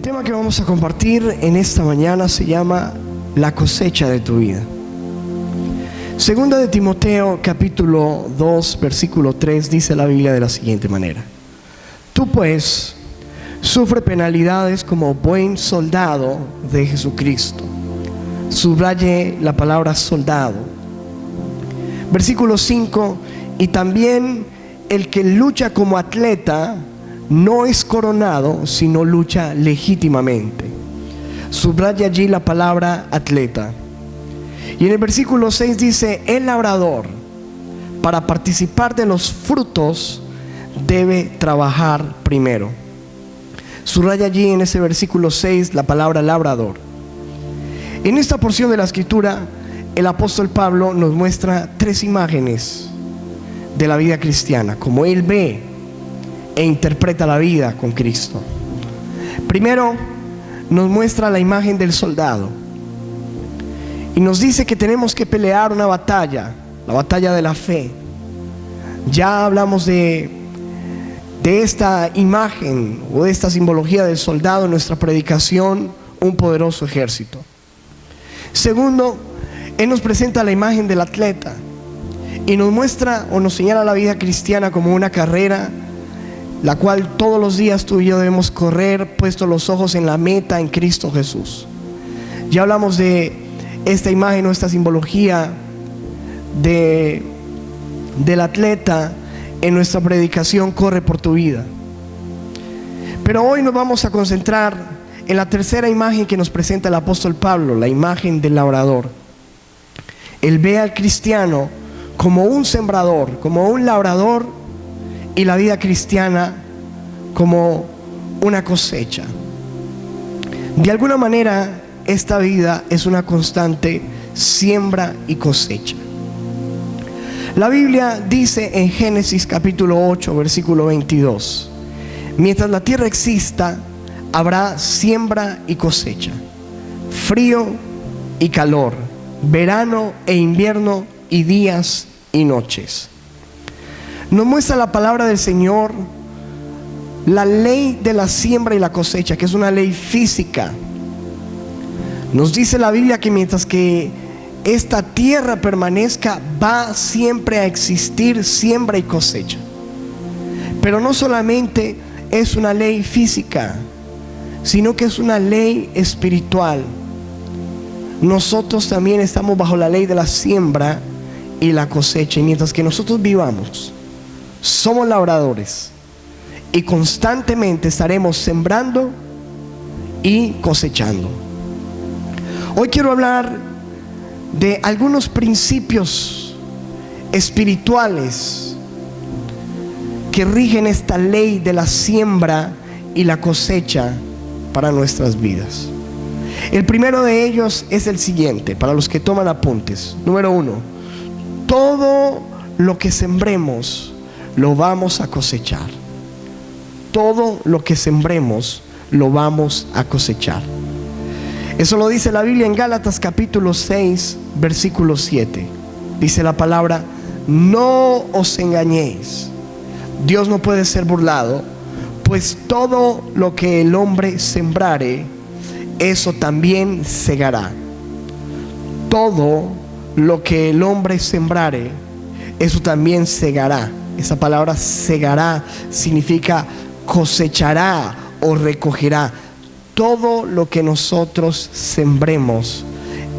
tema que vamos a compartir en esta mañana se llama la cosecha de tu vida. Segunda de Timoteo capítulo 2 versículo 3 dice la Biblia de la siguiente manera: Tú pues sufre penalidades como buen soldado de Jesucristo. Subraye la palabra soldado. Versículo 5: Y también el que lucha como atleta no es coronado, sino lucha legítimamente. Subraya allí la palabra atleta. Y en el versículo 6 dice: el labrador, para participar de los frutos, debe trabajar primero. Subraya allí en ese versículo 6 la palabra labrador. En esta porción de la escritura, el apóstol Pablo nos muestra tres imágenes de la vida cristiana, como él ve e interpreta la vida con Cristo. Primero, nos muestra la imagen del soldado y nos dice que tenemos que pelear una batalla, la batalla de la fe. Ya hablamos de esta imagen o de esta simbología del soldado en nuestra predicación, un poderoso ejército. Segundo, él nos presenta la imagen del atleta y nos muestra o nos señala la vida cristiana como una carrera, la cual todos los días tú y yo debemos correr, puestos los ojos en la meta, en Cristo Jesús. Ya hablamos de esta imagen o esta simbología del atleta en nuestra predicación Corre por tu vida. Pero hoy nos vamos a concentrar en la tercera imagen que nos presenta el apóstol Pablo, la imagen del labrador. Él ve al cristiano como un sembrador, como un labrador, y la vida cristiana como una cosecha. De alguna manera, esta vida es una constante siembra y cosecha. La Biblia dice en Génesis capítulo 8 versículo 22: mientras la tierra exista, habrá siembra y cosecha, frío y calor, verano e invierno, y días y noches. Nos muestra la palabra del Señor la ley de la siembra y la cosecha, que es una ley física. Nos dice la Biblia que mientras que esta tierra permanezca, va siempre a existir siembra y cosecha. Pero no solamente es una ley física, sino que es una ley espiritual. Nosotros también estamos bajo la ley de la siembra y la cosecha, y mientras que nosotros vivamos, somos labradores y constantemente estaremos sembrando y cosechando. Hoy quiero hablar de algunos principios espirituales que rigen esta ley de la siembra y la cosecha para nuestras vidas. El primero de ellos es el siguiente, para los que toman apuntes. Número 1: todo lo que sembremos lo vamos a cosechar. Todo lo que sembremos lo vamos a cosechar. Eso lo dice la Biblia en Gálatas capítulo 6 versículo 7. Dice la palabra: no os engañéis, Dios no puede ser burlado, pues todo lo que el hombre sembrare, eso también segará. Todo lo que el hombre sembrare, eso también segará. Esa palabra segará significa cosechará o recogerá. Todo lo que nosotros sembremos,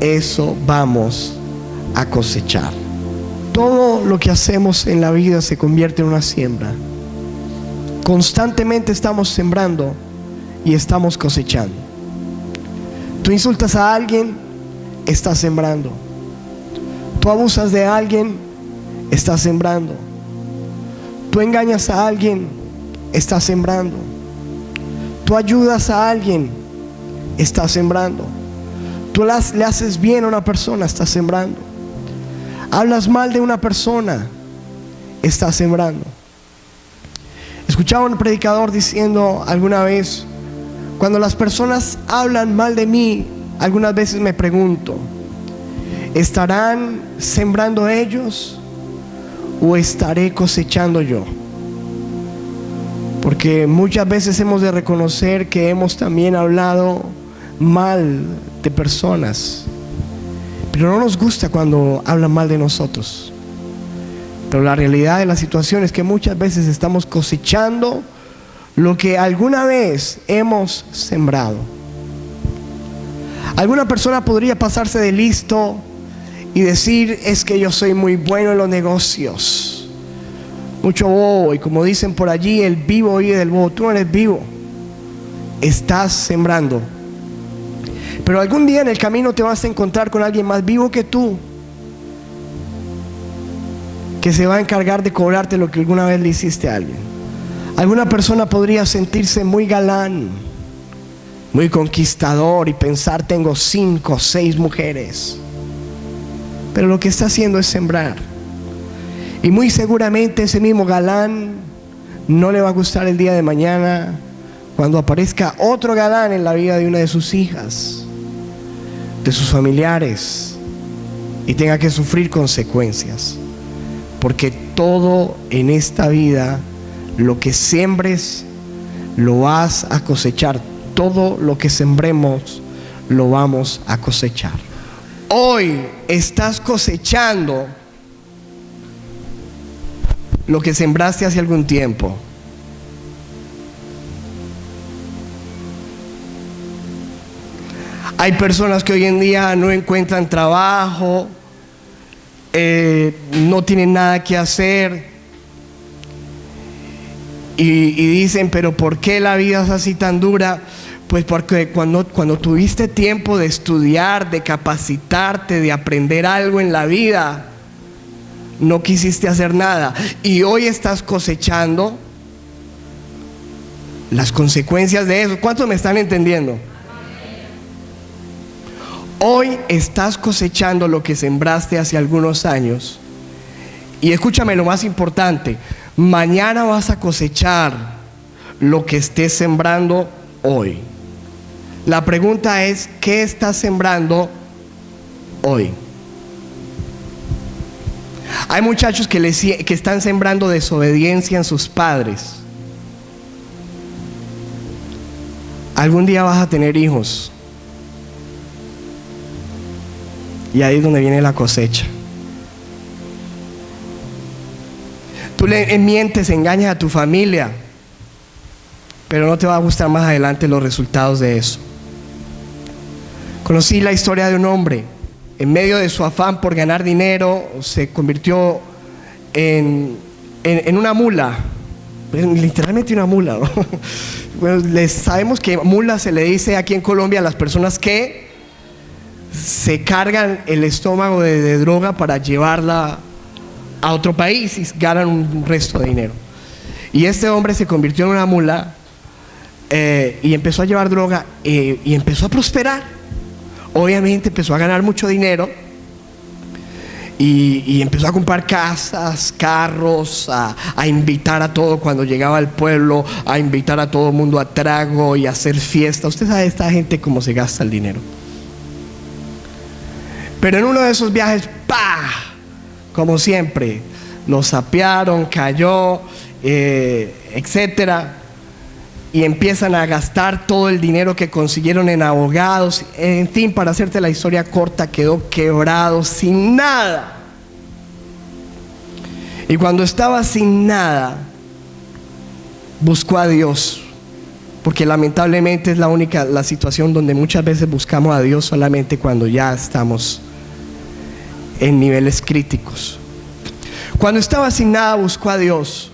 eso vamos a cosechar. Todo lo que hacemos en la vida se convierte en una siembra. Constantemente estamos sembrando y estamos cosechando. Tú insultas a alguien, estás sembrando. Tú abusas de alguien, estás sembrando. Tú engañas a alguien, estás sembrando. Tú ayudas a alguien, estás sembrando. Tú le haces bien a una persona, estás sembrando. Hablas mal de una persona, estás sembrando. Escuchaba a un predicador diciendo alguna vez: cuando las personas hablan mal de mí, algunas veces me pregunto, ¿estarán sembrando ellos o estaré cosechando yo? Porque muchas veces hemos de reconocer que hemos también hablado mal de personas, pero no nos gusta cuando hablan mal de nosotros. Pero la realidad de la situación es que muchas veces estamos cosechando lo que alguna vez hemos sembrado. Alguna persona podría pasarse de listo y decir: es que yo soy muy bueno en los negocios. Mucho bobo, y como dicen por allí, el vivo vive del bobo. Tú no eres vivo, estás sembrando. Pero algún día en el camino te vas a encontrar con alguien más vivo que tú, que se va a encargar de cobrarte lo que alguna vez le hiciste a alguien. Alguna persona podría sentirse muy galán, muy conquistador y pensar: tengo 5 o 6 mujeres. Pero lo que está haciendo es sembrar. Y muy seguramente ese mismo galán no le va a gustar el día de mañana cuando aparezca otro galán en la vida de una de sus hijas, de sus familiares, y tenga que sufrir consecuencias. Porque todo en esta vida, lo que siembres, lo vas a cosechar. Todo lo que sembremos, lo vamos a cosechar. Hoy estás cosechando lo que sembraste hace algún tiempo. Hay personas que hoy en día no encuentran trabajo, no tienen nada que hacer, y dicen: pero ¿por qué la vida es así tan dura? Pues porque cuando tuviste tiempo de estudiar, de capacitarte, de aprender algo en la vida, no quisiste hacer nada, y hoy estás cosechando las consecuencias de eso. ¿Cuántos me están entendiendo? Hoy estás cosechando lo que sembraste hace algunos años. Y escúchame lo más importante: mañana vas a cosechar lo que estés sembrando hoy. La pregunta es: ¿qué estás sembrando hoy? Hay muchachos que están sembrando desobediencia en sus padres. Algún día vas a tener hijos, y ahí es donde viene la cosecha. Tú le mientes, engañas a tu familia, pero no te va a gustar más adelante los resultados de eso. Conocí la historia de un hombre. En medio de su afán por ganar dinero, se convirtió en una mula, literalmente una mula, ¿no? Bueno, sabemos que mula se le dice aquí en Colombia a las personas que se cargan el estómago de droga para llevarla a otro país y ganan un resto de dinero. Y este hombre se convirtió en una mula, y empezó a llevar droga, y empezó a prosperar. Obviamente empezó a ganar mucho dinero, y empezó a comprar casas, carros, a invitar a todo cuando llegaba al pueblo, a invitar a todo el mundo a trago y a hacer fiesta. Usted sabe esta gente cómo se gasta el dinero. Pero en uno de esos viajes, ¡pah!, como siempre, lo sapearon, cayó, etcétera. Y empiezan a gastar todo el dinero que consiguieron en abogados. En fin, para hacerte la historia corta, quedó quebrado, sin nada. Y cuando estaba sin nada, buscó a Dios. Porque lamentablemente es la situación donde muchas veces buscamos a Dios solamente cuando ya estamos en niveles críticos. Cuando estaba sin nada, buscó a Dios.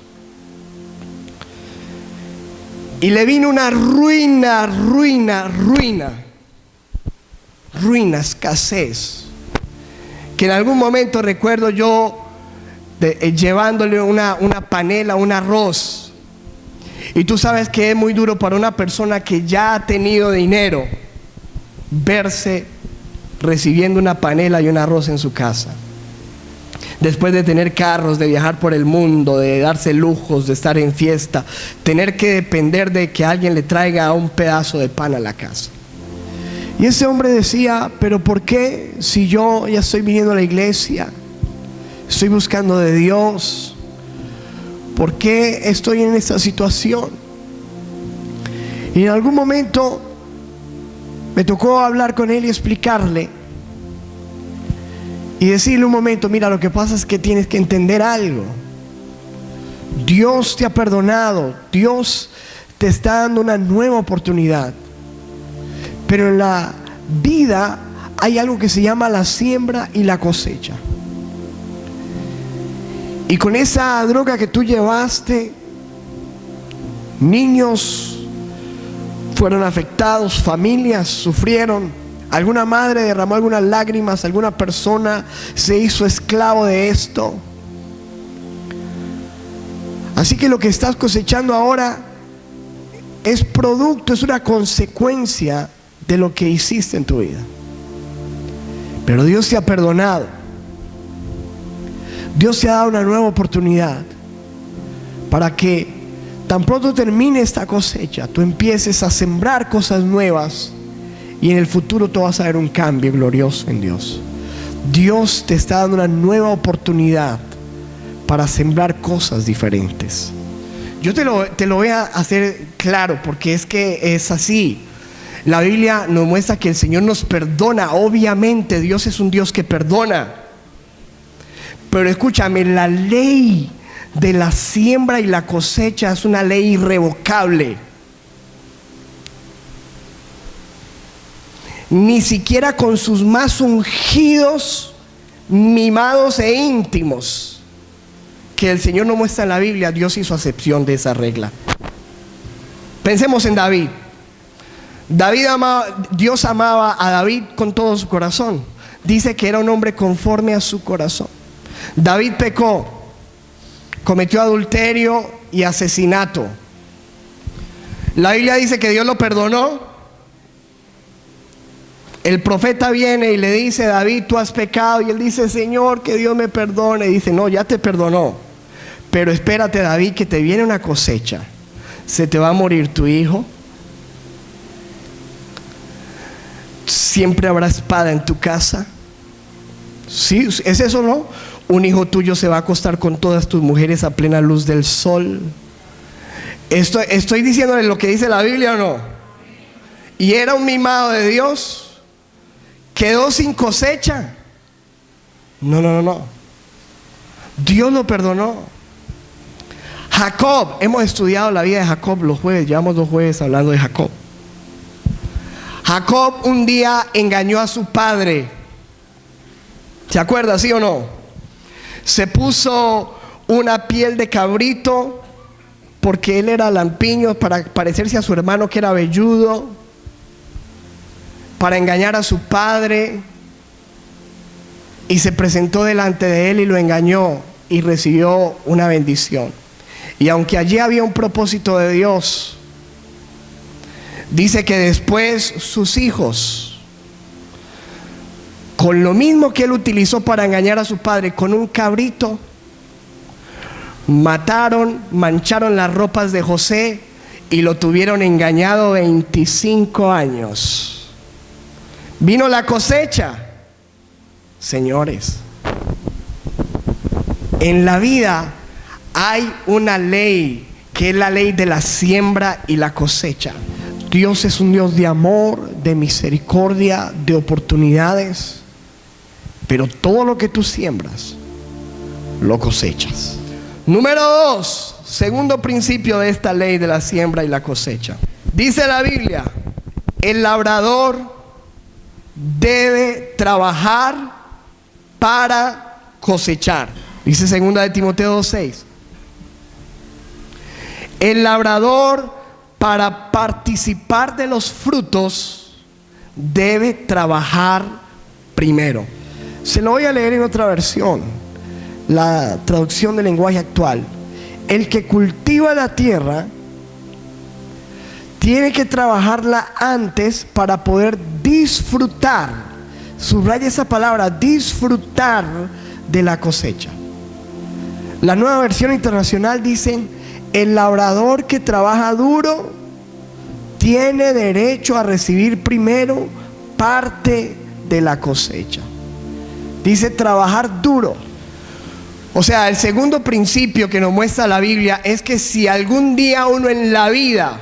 Y le vino una ruina, escasez. Que en algún momento recuerdo yo llevándole una panela, un arroz. Y tú sabes que es muy duro para una persona que ya ha tenido dinero verse recibiendo una panela y un arroz en su casa. Después de tener carros, de viajar por el mundo, de darse lujos, de estar en fiesta, tener que depender de que alguien le traiga un pedazo de pan a la casa. Y ese hombre decía: pero ¿por qué, si yo ya estoy viniendo a la iglesia, estoy buscando de Dios, ¿por qué estoy en esta situación? Y en algún momento me tocó hablar con él y explicarle y decirle un momento: mira, lo que pasa es que tienes que entender algo. Dios te ha perdonado, Dios te está dando una nueva oportunidad, pero en la vida hay algo que se llama la siembra y la cosecha. Y con esa droga que tú llevaste, niños fueron afectados, familias sufrieron, alguna madre derramó algunas lágrimas, alguna persona se hizo esclavo de esto. Así que lo que estás cosechando ahora es producto, es una consecuencia de lo que hiciste en tu vida. Pero Dios te ha perdonado. Dios te ha dado una nueva oportunidad para que tan pronto termine esta cosecha, tú empieces a sembrar cosas nuevas y en el futuro tú vas a ver un cambio glorioso en Dios. Dios te está dando una nueva oportunidad para sembrar cosas diferentes. Yo te lo voy a hacer claro, porque es que es así. La Biblia nos muestra que el Señor nos perdona. Obviamente Dios es un Dios que perdona. Pero escúchame, la ley de la siembra y la cosecha es una ley irrevocable. Ni siquiera con sus más ungidos, mimados e íntimos, que el Señor nos muestra en la Biblia, Dios hizo acepción de esa regla. Pensemos en David. Dios amaba a David con todo su corazón. Dice que era un hombre conforme a su corazón. David pecó, cometió adulterio y asesinato. La Biblia dice que Dios lo perdonó. El profeta viene y le dice: David, tú has pecado. Y él dice: Señor, que Dios me perdone. Y dice: no, ya te perdonó, pero espérate, David, que te viene una cosecha. Se te va a morir tu hijo. Siempre habrá espada en tu casa. ¿Sí? ¿Es eso, no? Un hijo tuyo se va a acostar con todas tus mujeres a plena luz del sol. ¿Estoy diciéndole lo que dice la Biblia o no? Y era un mimado de Dios. Quedó sin cosecha. No. Dios lo perdonó. Jacob, hemos estudiado la vida de Jacob los jueves. Llevamos 2 jueves hablando de Jacob. Jacob un día engañó a su padre. ¿Se acuerda, sí o no? Se puso una piel de cabrito porque él era lampiño, para parecerse a su hermano que era velludo, para engañar a su padre, y se presentó delante de él y lo engañó y recibió una bendición. Y aunque allí había un propósito de Dios, dice que después sus hijos, con lo mismo que él utilizó para engañar a su padre, con un cabrito, mataron, mancharon las ropas de José y lo tuvieron engañado 25 años. Vino la cosecha. Señores, en la vida hay una ley, que es la ley de la siembra y la cosecha. Dios es un Dios de amor, de misericordia, de oportunidades, pero todo lo que tú siembras, lo cosechas. Número 2, segundo principio de esta ley de la siembra y la cosecha. Dice la Biblia: el labrador debe trabajar para cosechar. Dice 2 de Timoteo 2:6. El labrador, para participar de los frutos, debe trabajar primero. Se lo voy a leer en otra versión, la traducción del lenguaje actual. El que cultiva la tierra tiene que trabajarla antes para poder disfrutar, subraya esa palabra, disfrutar de la cosecha. La Nueva Versión Internacional dice: el labrador que trabaja duro tiene derecho a recibir primero parte de la cosecha. Dice trabajar duro. O sea, el segundo principio que nos muestra la Biblia es que si algún día uno en la vida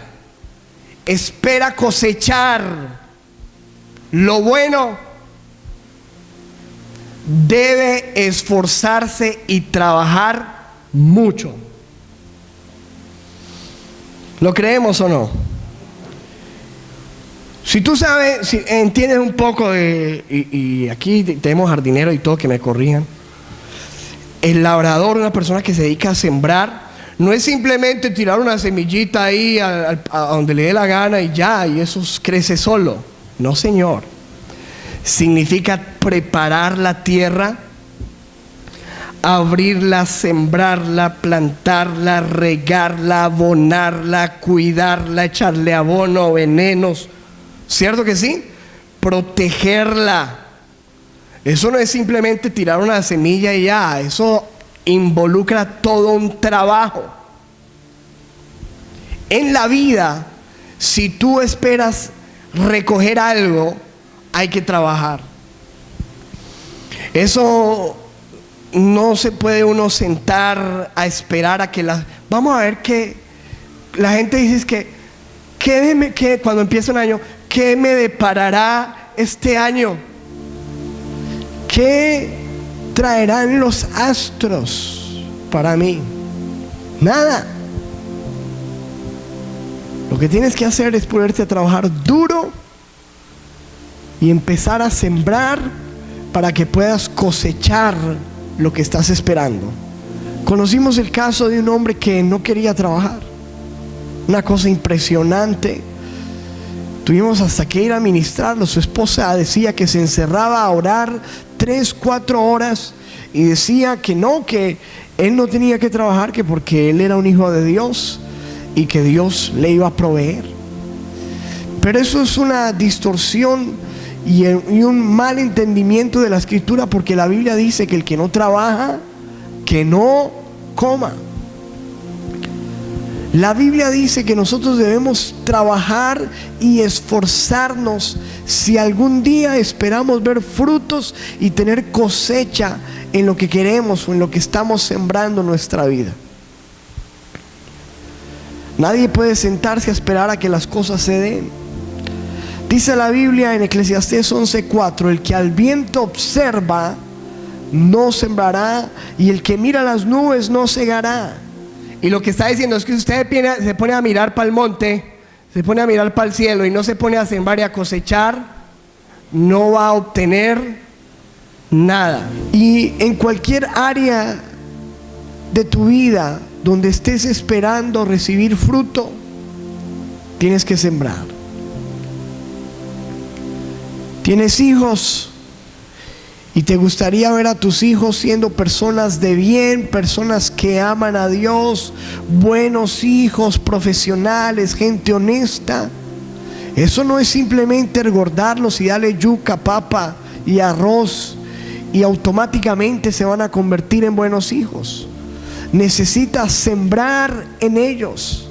espera cosechar lo bueno, debe esforzarse y trabajar mucho. ¿Lo creemos o no? Si tú sabes, si entiendes un poco de, y aquí tenemos jardineros y todo que me corrijan. El labrador, una persona que se dedica a sembrar, no es simplemente tirar una semillita ahí a donde le dé la gana y ya, y eso crece solo. No, señor. Significa preparar la tierra, abrirla, sembrarla, plantarla, regarla, abonarla, cuidarla, echarle abono, venenos. ¿Cierto que sí? Protegerla. Eso no es simplemente tirar una semilla y ya, eso involucra todo un trabajo. En la vida, si tú esperas recoger algo, hay que trabajar. Eso no se puede uno sentar a esperar a que vamos a ver que la gente dice que cuando empieza un año, ¿qué me deparará este año? ¿Qué traerán los astros para mí? Nada. Lo que tienes que hacer es ponerte a trabajar duro y empezar a sembrar para que puedas cosechar lo que estás esperando. Conocimos el caso de un hombre que no quería trabajar. Una cosa impresionante. Tuvimos hasta que ir a ministrarlo. Su esposa decía que se encerraba a orar 3-4 horas y decía que él no tenía que trabajar, que porque él era un hijo de Dios y que Dios le iba a proveer. Pero eso es una distorsión y un mal entendimiento de la Escritura, porque la Biblia dice que el que no trabaja, que no coma. La Biblia dice que nosotros debemos trabajar y esforzarnos si algún día esperamos ver frutos y tener cosecha en lo que queremos o en lo que estamos sembrando en nuestra vida. Nadie puede sentarse a esperar a que las cosas se den. Dice la Biblia en Eclesiastés 11:4: el que al viento observa no sembrará, y el que mira las nubes no segará. Y lo que está diciendo es que si usted se pone a mirar para el monte, se pone a mirar para el cielo y no se pone a sembrar y a cosechar, no va a obtener nada. Y en cualquier área de tu vida donde estés esperando recibir fruto, tienes que sembrar. ¿Tienes hijos? Y te gustaría ver a tus hijos siendo personas de bien, personas que aman a Dios, buenos hijos, profesionales, gente honesta. Eso no es simplemente engordarlos y darle yuca, papa y arroz y automáticamente se van a convertir en buenos hijos. Necesitas sembrar en ellos,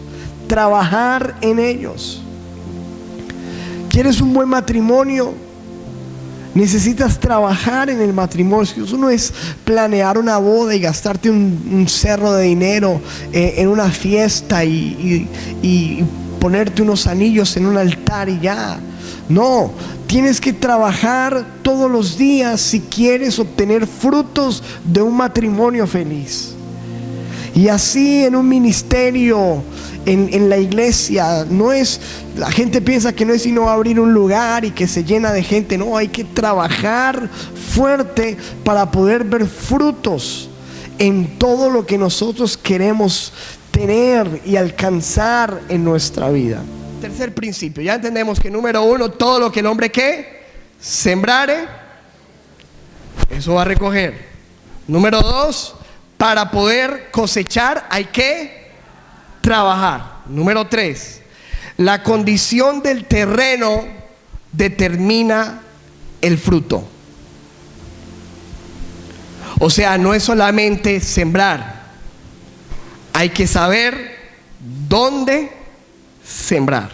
trabajar en ellos. ¿Quieres un buen matrimonio? Necesitas trabajar en el matrimonio. Eso no es planear una boda y gastarte un cerro de dinero en una fiesta y ponerte unos anillos en un altar y ya. No, tienes que trabajar todos los días si quieres obtener frutos de un matrimonio feliz. Y así en un ministerio, en la iglesia, no es, la gente piensa que no es sino abrir un lugar y que se llena de gente. No, hay que trabajar fuerte para poder ver frutos en todo lo que nosotros queremos tener y alcanzar en nuestra vida. Tercer principio, ya entendemos que número 1, todo lo que el hombre sembrare, eso va a recoger. Número 2, para poder cosechar hay que trabajar. Número 3, la condición del terreno determina el fruto. O sea, no es solamente sembrar, hay que saber dónde sembrar.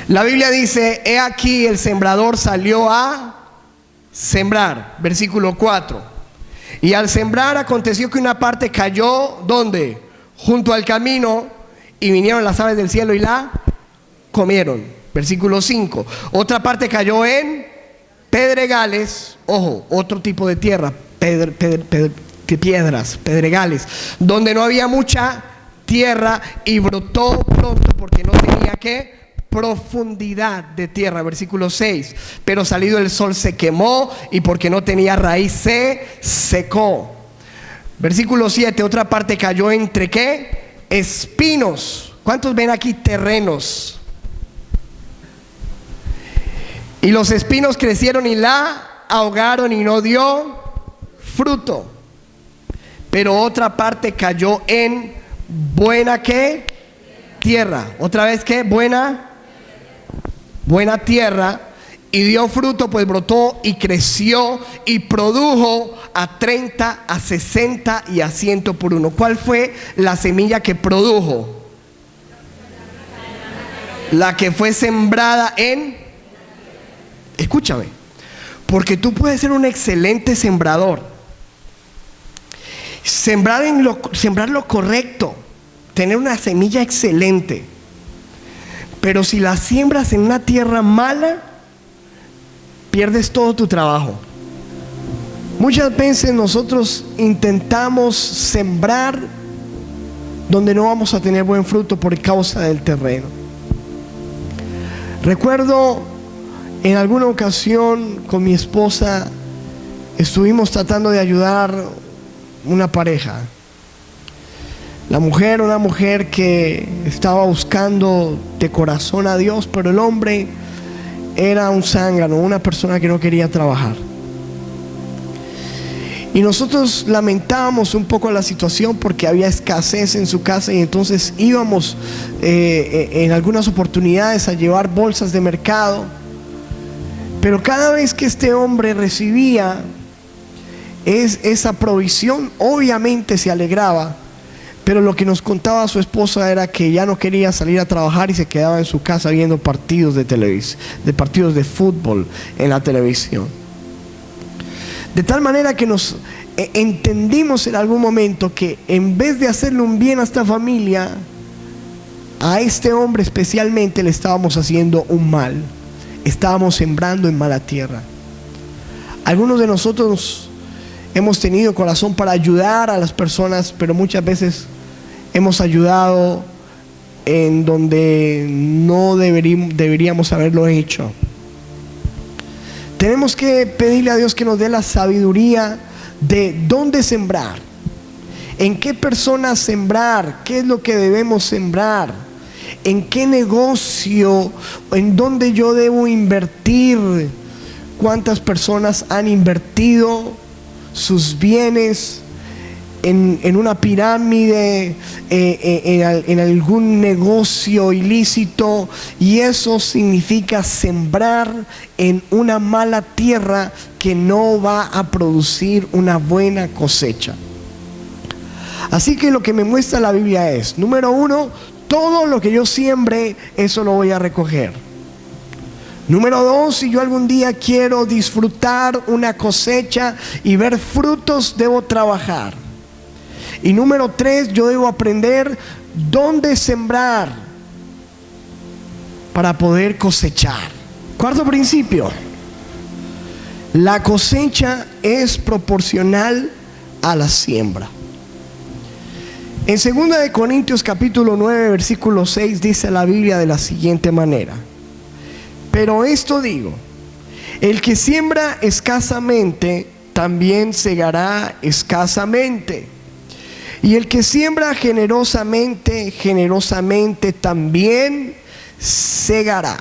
La Biblia dice: he aquí el sembrador salió a sembrar. Versículo 4. Y al sembrar aconteció que una parte cayó, ¿dónde? Junto al camino, y vinieron las aves del cielo y la comieron. Versículo 5. Otra parte cayó en pedregales, ojo, otro tipo de tierra, piedras, pedregales, donde no había mucha tierra, y brotó pronto porque no tenía que profundidad de tierra. Versículo 6. Pero salido el sol se quemó, y porque no tenía raíz se secó. Versículo 7. Otra parte cayó entre ¿qué? Espinos. ¿Cuántos ven aquí terrenos? Y los espinos crecieron y la ahogaron y no dio fruto. Pero otra parte cayó en buena ¿qué? Tierra. Otra vez ¿qué? Buena tierra, y dio fruto, pues brotó y creció y produjo a 30, a 60 y a 100 por uno. ¿Cuál fue la semilla que produjo? La que fue sembrada en... Escúchame, porque tú puedes ser un excelente sembrador, sembrar lo correcto, tener una semilla excelente, pero si la siembras en una tierra mala, pierdes todo tu trabajo. Muchas veces nosotros intentamos sembrar donde no vamos a tener buen fruto por causa del terreno. Recuerdo en alguna ocasión con mi esposa estuvimos tratando de ayudar una pareja. La mujer, una mujer que estaba buscando de corazón a Dios, pero el hombre era un zángano, una persona que no quería trabajar. Y nosotros lamentábamos un poco la situación porque había escasez en su casa, y entonces íbamos en algunas oportunidades a llevar bolsas de mercado. Pero cada vez que este hombre recibía esa provisión, obviamente se alegraba. Pero lo que nos contaba su esposa era que ya no quería salir a trabajar y se quedaba en su casa viendo partidos partidos de fútbol en la televisión. De tal manera que nos entendimos en algún momento que en vez de hacerle un bien a esta familia, a este hombre especialmente le estábamos haciendo un mal. Estábamos sembrando en mala tierra. Algunos de nosotros hemos tenido corazón para ayudar a las personas, pero muchas veces hemos ayudado en donde no deberíamos haberlo hecho. Tenemos que pedirle a Dios que nos dé la sabiduría de dónde sembrar, en qué personas sembrar, qué es lo que debemos sembrar, en qué negocio, en dónde yo debo invertir. Cuántas personas han invertido sus bienes en una pirámide, en algún negocio ilícito, y eso significa sembrar en una mala tierra que no va a producir una buena cosecha. Así que lo que me muestra la Biblia es, número 1, todo lo que yo siembre, eso lo voy a recoger. Número 2, si yo algún día quiero disfrutar una cosecha y ver frutos, debo trabajar. Y número 3, yo debo aprender dónde sembrar para poder cosechar. Cuarto principio, la cosecha es proporcional a la siembra. En 2 de Corintios capítulo 9 versículo 6 dice la Biblia de la siguiente manera: pero esto digo, el que siembra escasamente también segará escasamente, y el que siembra generosamente, generosamente también segará.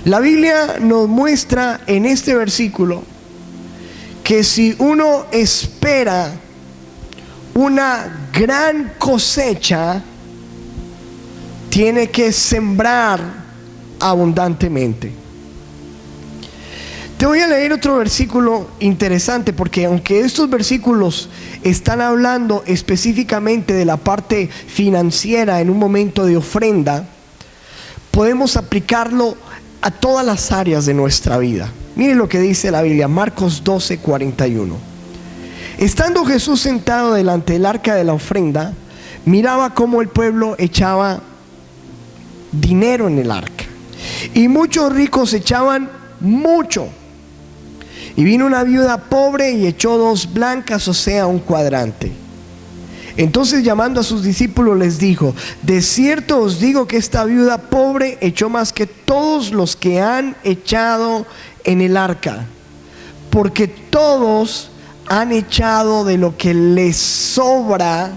La Biblia nos muestra en este versículo que si uno espera una gran cosecha, tiene que sembrar abundantemente. Te voy a leer otro versículo interesante, porque aunque estos versículos están hablando específicamente de la parte financiera en un momento de ofrenda, podemos aplicarlo a todas las áreas de nuestra vida. Mire lo que dice la Biblia, Marcos 12:41. Estando Jesús sentado delante del arca de la ofrenda, miraba cómo el pueblo echaba dinero en el arca, y muchos ricos echaban mucho. Y vino una viuda pobre y echó 2 blancas, o sea, un cuadrante. Entonces, llamando a sus discípulos, les dijo: de cierto os digo que esta viuda pobre echó más que todos los que han echado en el arca, porque todos han echado de lo que les sobra,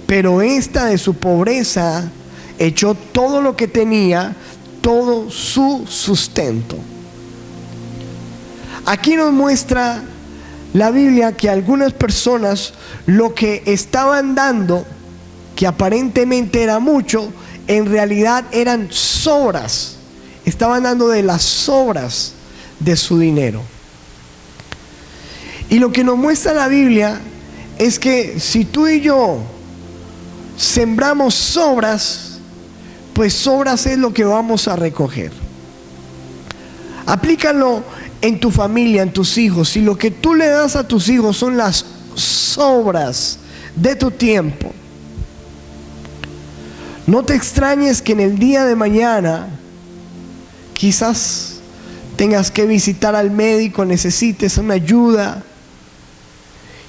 pero esta de su pobreza echó todo lo que tenía, todo su sustento. Aquí nos muestra la Biblia que algunas personas lo que estaban dando, que aparentemente era mucho, en realidad eran sobras. Estaban dando de las sobras de su dinero. Y lo que nos muestra la Biblia es que si tú y yo sembramos sobras, pues sobras es lo que vamos a recoger. Aplícalo en tu familia, en tus hijos. Si lo que tú le das a tus hijos son las sobras de tu tiempo, no te extrañes que en el día de mañana quizás tengas que visitar al médico, necesites una ayuda,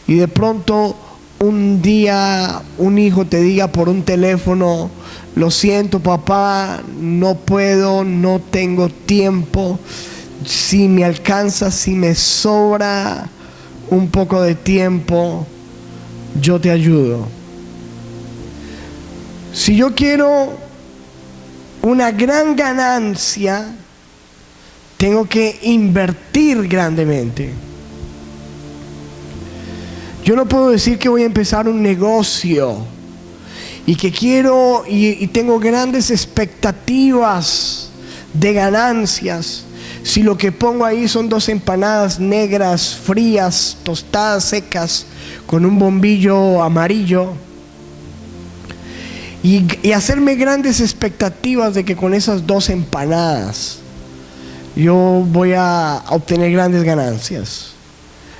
y de pronto un día un hijo te diga por un teléfono: lo siento papá, no puedo, no tengo tiempo, si me alcanza, si me sobra un poco de tiempo, yo te ayudo. Si yo quiero una gran ganancia, tengo que invertir grandemente. Yo no puedo decir que voy a empezar un negocio y que quiero y tengo grandes expectativas de ganancias si lo que pongo ahí son 2 empanadas negras, frías, tostadas, secas, con un bombillo amarillo, y hacerme grandes expectativas de que con esas 2 empanadas yo voy a obtener grandes ganancias.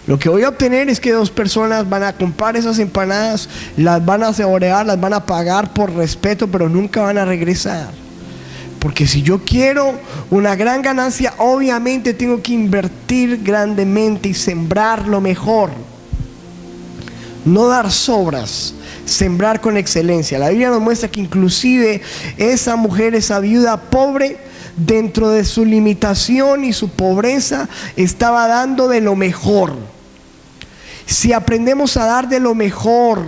Lo que voy a obtener es que 2 personas van a comprar esas empanadas, las van a saborear, las van a pagar por respeto, pero nunca van a regresar. Porque si yo quiero una gran ganancia, obviamente tengo que invertir grandemente y sembrar lo mejor. No dar sobras, sembrar con excelencia. La Biblia nos muestra que inclusive esa mujer, esa viuda pobre, dentro de su limitación y su pobreza, estaba dando de lo mejor. Si aprendemos a dar de lo mejor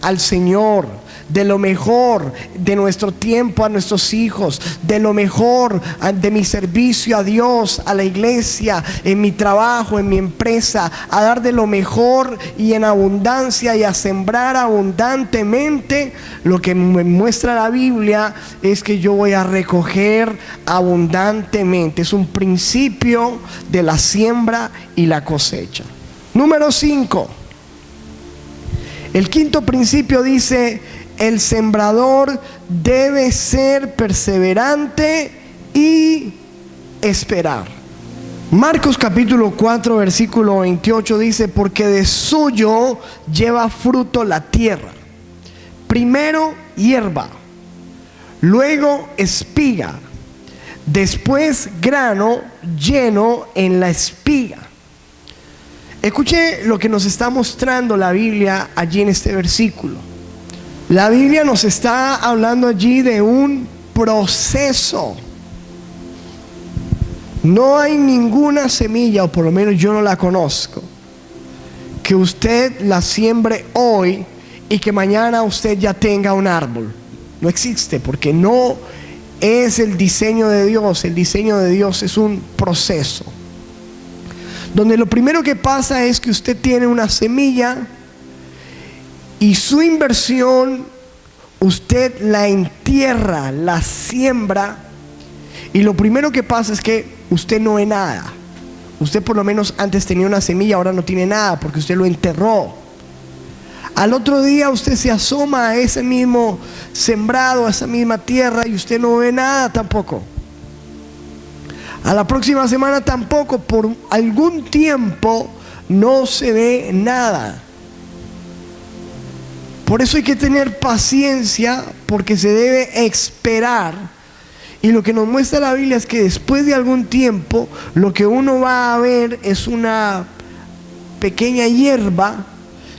al Señor, de lo mejor de nuestro tiempo a nuestros hijos, de lo mejor de mi servicio a Dios, a la iglesia, en mi trabajo, en mi empresa, a dar de lo mejor y en abundancia y a sembrar abundantemente, lo que me muestra la Biblia es que yo voy a recoger abundantemente. Es un principio de la siembra y la cosecha. Número 5. El quinto principio dice: el sembrador debe ser perseverante y esperar. Marcos capítulo 4 versículo 28 dice: porque de suyo lleva fruto la tierra, primero hierba, luego espiga, después grano lleno en la espiga. Escuche lo que nos está mostrando la Biblia allí en este versículo. La Biblia nos está hablando allí de un proceso. No hay ninguna semilla, o por lo menos yo no la conozco, que usted la siembre hoy y que mañana usted ya tenga un árbol. No existe, porque no es el diseño de Dios. El diseño de Dios es un proceso, donde lo primero que pasa es que usted tiene una semilla y su inversión usted la entierra, la siembra, y lo primero que pasa es que usted no ve nada. Usted por lo menos antes tenía una semilla, ahora no tiene nada porque usted lo enterró. Al otro día usted se asoma a ese mismo sembrado, a esa misma tierra, y usted no ve nada tampoco. A la próxima semana tampoco, por algún tiempo no se ve nada. Por eso hay que tener paciencia, porque se debe esperar. Y lo que nos muestra la Biblia es que después de algún tiempo, lo que uno va a ver es una pequeña hierba,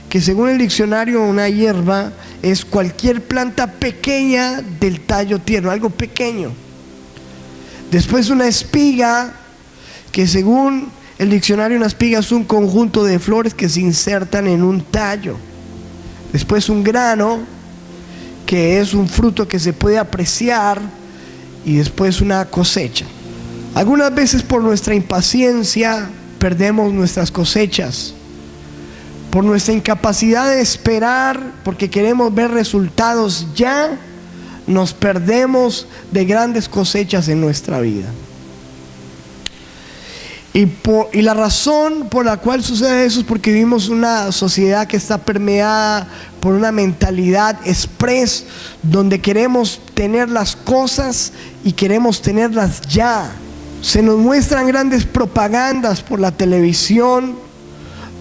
que según el diccionario, una hierba es cualquier planta pequeña del tallo tierno, algo pequeño. Después una espiga, que según el diccionario una espiga es un conjunto de flores que se insertan en un tallo. Después un grano, que es un fruto que se puede apreciar, y después una cosecha. Algunas veces por nuestra impaciencia perdemos nuestras cosechas. Por nuestra incapacidad de esperar, porque queremos ver resultados ya, nos perdemos de grandes cosechas en nuestra vida. Y la razón por la cual sucede eso es porque vivimos una sociedad que está permeada por una mentalidad express, donde queremos tener las cosas y queremos tenerlas ya. Se nos muestran grandes propagandas por la televisión,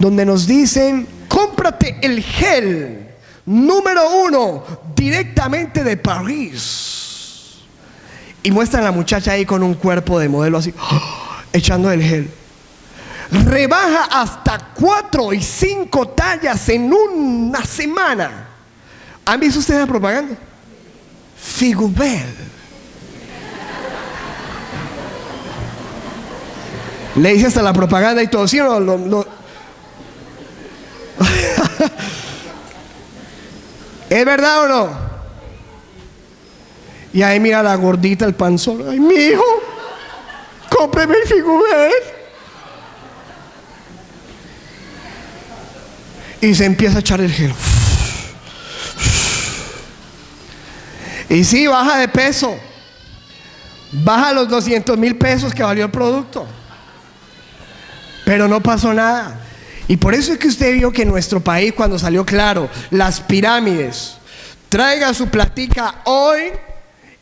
donde nos dicen: cómprate el gel número 1 directamente de París. Y muestran a la muchacha ahí con un cuerpo de modelo así, echando el gel. Rebaja hasta 4 y 5 tallas en una semana. ¿Han visto ustedes la propaganda? Figubel. Le dice hasta la propaganda y todo, ¿sí o no? ¿Es verdad o no? Y ahí mira la gordita, el panzón. Ay, mi hijo, cómpreme el Figubel. Y se empieza a echar el gel. Y sí, baja de peso. Baja los 200,000 pesos que valió el producto. Pero no pasó nada. Y por eso es que usted vio que en nuestro país, cuando salió claro, las pirámides, traiga su platica hoy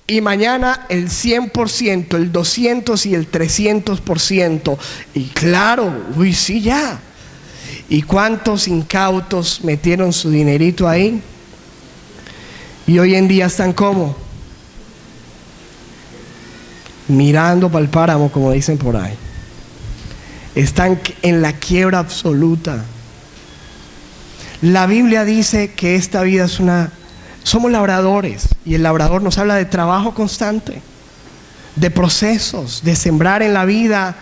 y mañana el 100%, el 200 y el 300%. Y claro, uy, sí, ya. ¿Y cuántos incautos metieron su dinerito ahí? Y hoy en día están como mirando para el páramo, como dicen por ahí. Están en la quiebra absoluta. La Biblia dice que esta vida es somos labradores, y el labrador nos habla de trabajo constante, de procesos, de sembrar en la vida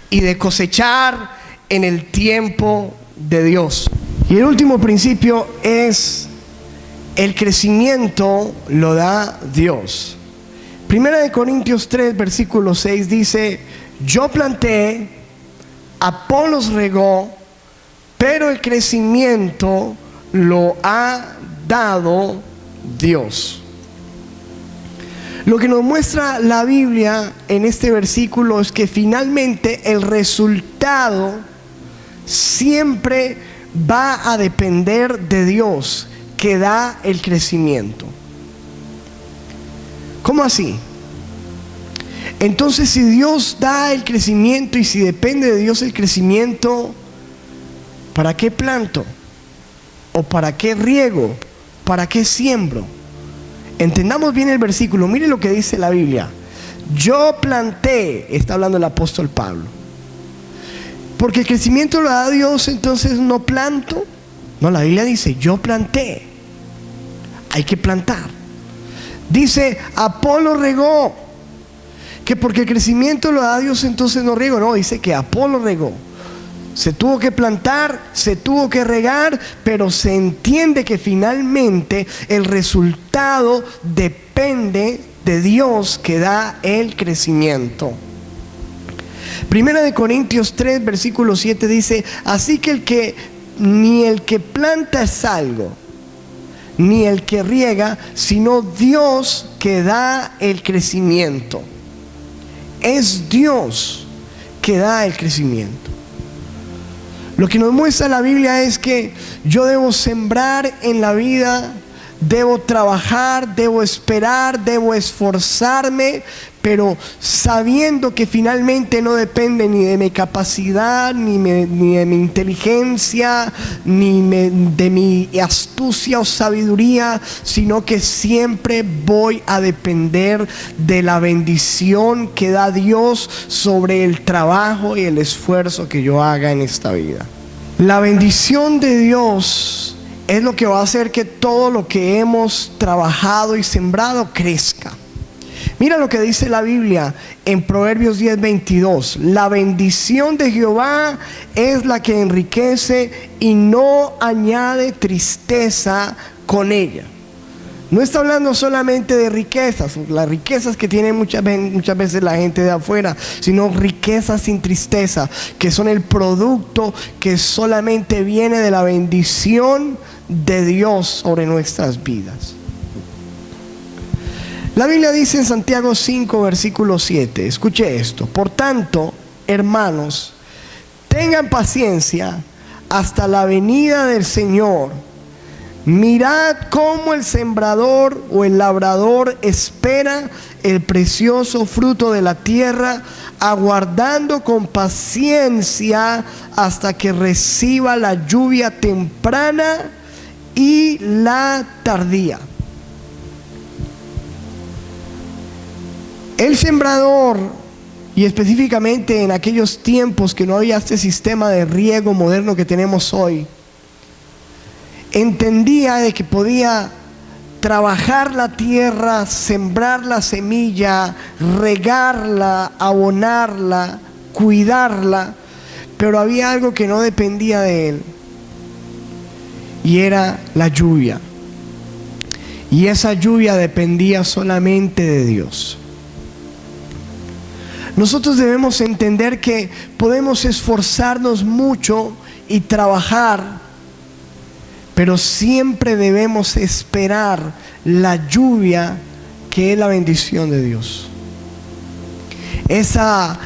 y de cosechar en el tiempo de Dios. Y el último principio es: el crecimiento lo da Dios. Primera de Corintios 3, versículo 6 dice: yo planté, Apolos regó, pero el crecimiento lo ha dado Dios. Lo que nos muestra la Biblia en este versículo es que finalmente el resultado siempre va a depender de Dios, que da el crecimiento. ¿Cómo así? Entonces, si Dios da el crecimiento y si depende de Dios el crecimiento, ¿para qué planto? ¿O para qué riego? ¿Para qué siembro? Entendamos bien el versículo. Mire lo que dice la Biblia. Yo planté, está hablando el apóstol Pablo. Porque el crecimiento lo da Dios, entonces no planto. No, la Biblia dice: yo planté. Hay que plantar. Dice: Apolo regó. Que porque el crecimiento lo da Dios, entonces no riego. No, dice que Apolo regó. Se tuvo que plantar, se tuvo que regar, pero se entiende que finalmente el resultado depende de Dios, que da el crecimiento. Primera de Corintios 3, versículo 7 dice: así que ni el que planta es algo, ni el que riega, sino Dios que da el crecimiento. Es Dios que da el crecimiento. Lo que nos muestra la Biblia es que yo debo sembrar en la vida, debo trabajar, debo esperar, debo esforzarme, pero sabiendo que finalmente no depende ni de mi capacidad, ni de mi inteligencia, de mi astucia o sabiduría, sino que siempre voy a depender de la bendición que da Dios sobre el trabajo y el esfuerzo que yo haga en esta vida. La bendición de Dios es lo que va a hacer que todo lo que hemos trabajado y sembrado crezca. Mira lo que dice la Biblia en Proverbios 10:22. La bendición de Jehová es la que enriquece y no añade tristeza con ella. No está hablando solamente de riquezas, las riquezas que tiene muchas veces la gente de afuera, sino riquezas sin tristeza, que son el producto que solamente viene de la bendición de Dios sobre nuestras vidas. La Biblia dice en Santiago 5, versículo 7, escuche esto: por tanto, hermanos, tengan paciencia hasta la venida del Señor. Mirad cómo el sembrador o el labrador espera el precioso fruto de la tierra, aguardando con paciencia hasta que reciba la lluvia temprana y la tardía. El sembrador, y específicamente en aquellos tiempos que no había este sistema de riego moderno que tenemos hoy, entendía de que podía trabajar la tierra, sembrar la semilla, regarla, abonarla, cuidarla, pero había algo que no dependía de él, y era la lluvia. Y esa lluvia dependía solamente de Dios. Nosotros debemos entender que podemos esforzarnos mucho y trabajar, pero siempre debemos esperar la lluvia, que es la bendición de Dios. Esa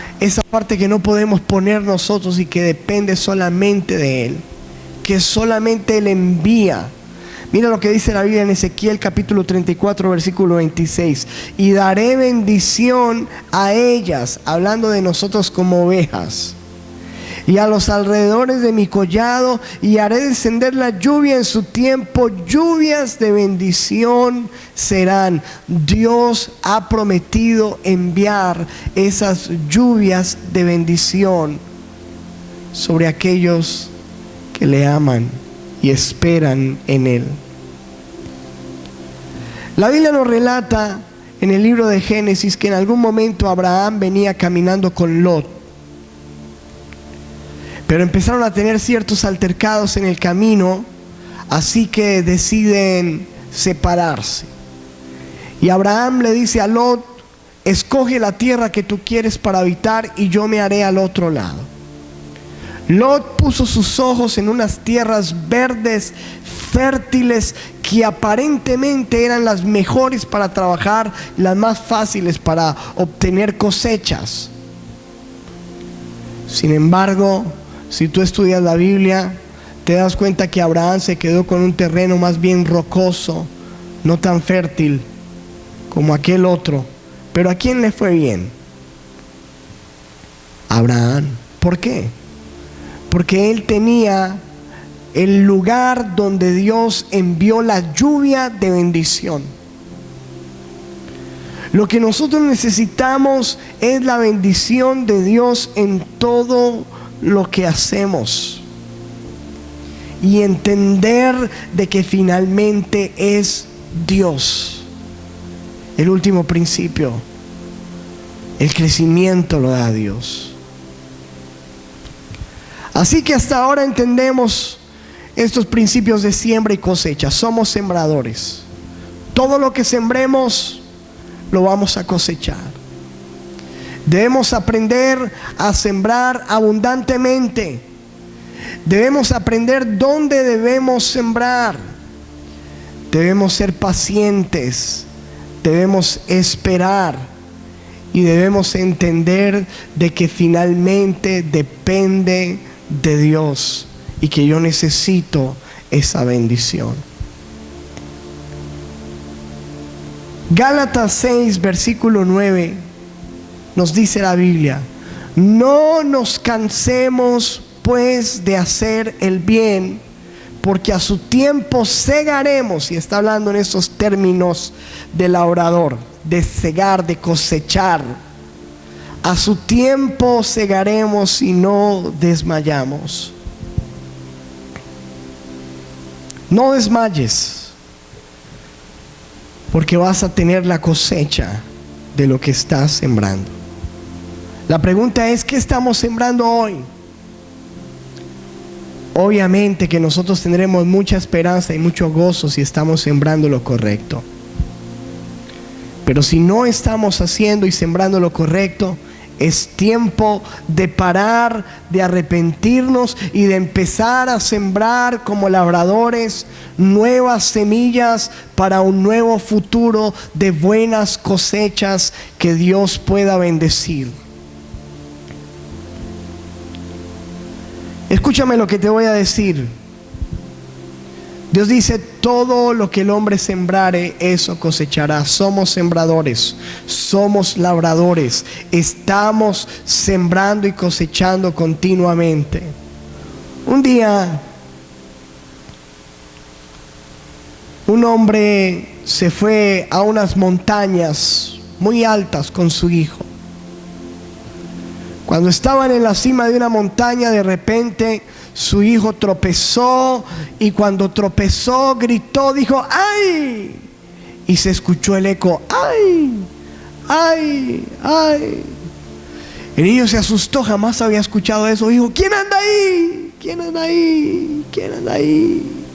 parte que no podemos poner nosotros y que depende solamente de Él, que solamente Él envía. Mira lo que dice la Biblia en Ezequiel capítulo 34, versículo 26. Y daré bendición a ellas, hablando de nosotros como ovejas, y a los alrededores de mi collado, y haré descender la lluvia en su tiempo. Lluvias de bendición serán. Dios ha prometido enviar esas lluvias de bendición sobre aquellos que le aman y esperan en Él. La Biblia nos relata en el libro de Génesis que en algún momento Abraham venía caminando con Lot, pero empezaron a tener ciertos altercados en el camino, así que deciden separarse. Y Abraham le dice a Lot: escoge la tierra que tú quieres para habitar y yo me haré al otro lado. Lot puso sus ojos en unas tierras verdes, fértiles, que aparentemente eran las mejores para trabajar, las más fáciles para obtener cosechas. Sin embargo, si tú estudias la Biblia, te das cuenta que Abraham se quedó con un terreno más bien rocoso, no tan fértil como aquel otro. Pero ¿a quién le fue bien? Abraham. ¿Por qué? Porque él tenía el lugar donde Dios envió la lluvia de bendición. Lo que nosotros necesitamos es la bendición de Dios en todo lo que hacemos, y entender de que finalmente es Dios. El último principio, el crecimiento lo da Dios. Así que hasta ahora entendemos estos principios de siembra y cosecha. Somos sembradores. Todo lo que sembremos lo vamos a cosechar. Debemos aprender a sembrar abundantemente. Debemos aprender dónde debemos sembrar. Debemos ser pacientes. Debemos esperar. Y debemos entender de que finalmente depende de Dios y que yo necesito esa bendición. Gálatas 6, versículo 9 nos dice la Biblia: no nos cansemos pues de hacer el bien, porque a su tiempo segaremos. Y está hablando en estos términos del labrador, de segar, de cosechar. A su tiempo segaremos y no desmayamos. No desmayes, porque vas a tener la cosecha de lo que estás sembrando. La pregunta es: ¿qué estamos sembrando hoy? Obviamente que nosotros tendremos mucha esperanza y mucho gozo si estamos sembrando lo correcto. Pero si no estamos haciendo y sembrando lo correcto, es tiempo de parar, de arrepentirnos y de empezar a sembrar como labradores nuevas semillas para un nuevo futuro de buenas cosechas que Dios pueda bendecir. Escúchame lo que te voy a decir. Dios dice: todo lo que el hombre sembrare, eso cosechará. Somos sembradores, somos labradores, estamos sembrando y cosechando continuamente. Un día, un hombre se fue a unas montañas muy altas con su hijo. Cuando estaban en la cima de una montaña, de repente su hijo tropezó, y cuando tropezó gritó, dijo: ¡ay! Y se escuchó el eco: ¡ay! ¡ay! ¡ay! El niño se asustó, jamás había escuchado eso. Dijo: ¿quién anda ahí? ¿quién anda ahí? ¿quién anda ahí?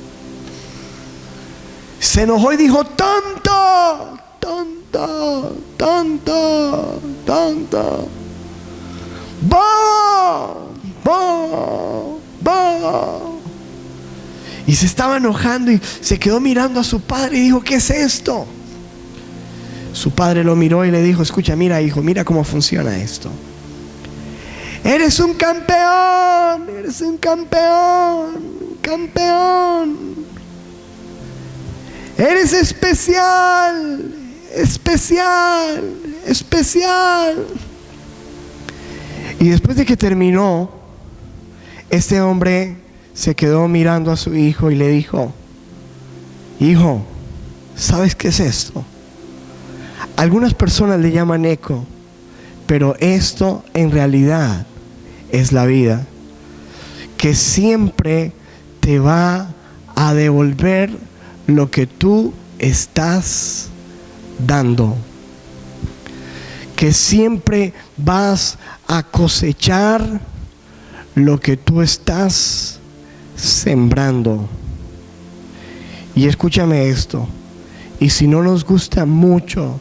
Se enojó y dijo: ¡tonto! ¡tonto! ¡tonto! ¡tonto! ¡Bobo! ¡bobo! ¡bobo! Y se estaba enojando y se quedó mirando a su padre y dijo: ¿qué es esto? Su padre lo miró y le dijo: escucha, mira hijo, mira cómo funciona esto. Eres un campeón, eres un campeón, campeón. Eres especial, especial, especial. Y después de que terminó, este hombre se quedó mirando a su hijo y le dijo: hijo, ¿sabes qué es esto? Algunas personas le llaman eco, pero esto en realidad es la vida, que siempre te va a devolver lo que tú estás dando, que siempre vas a cosechar lo que tú estás sembrando. Y escúchame esto: y si no nos gusta mucho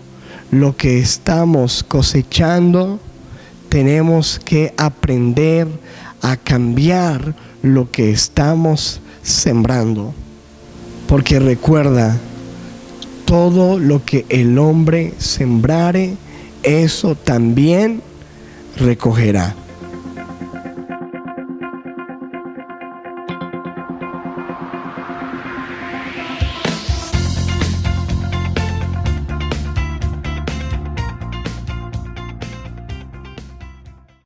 lo que estamos cosechando, tenemos que aprender a cambiar lo que estamos sembrando. Porque recuerda, todo lo que el hombre sembrare, eso también recogerá.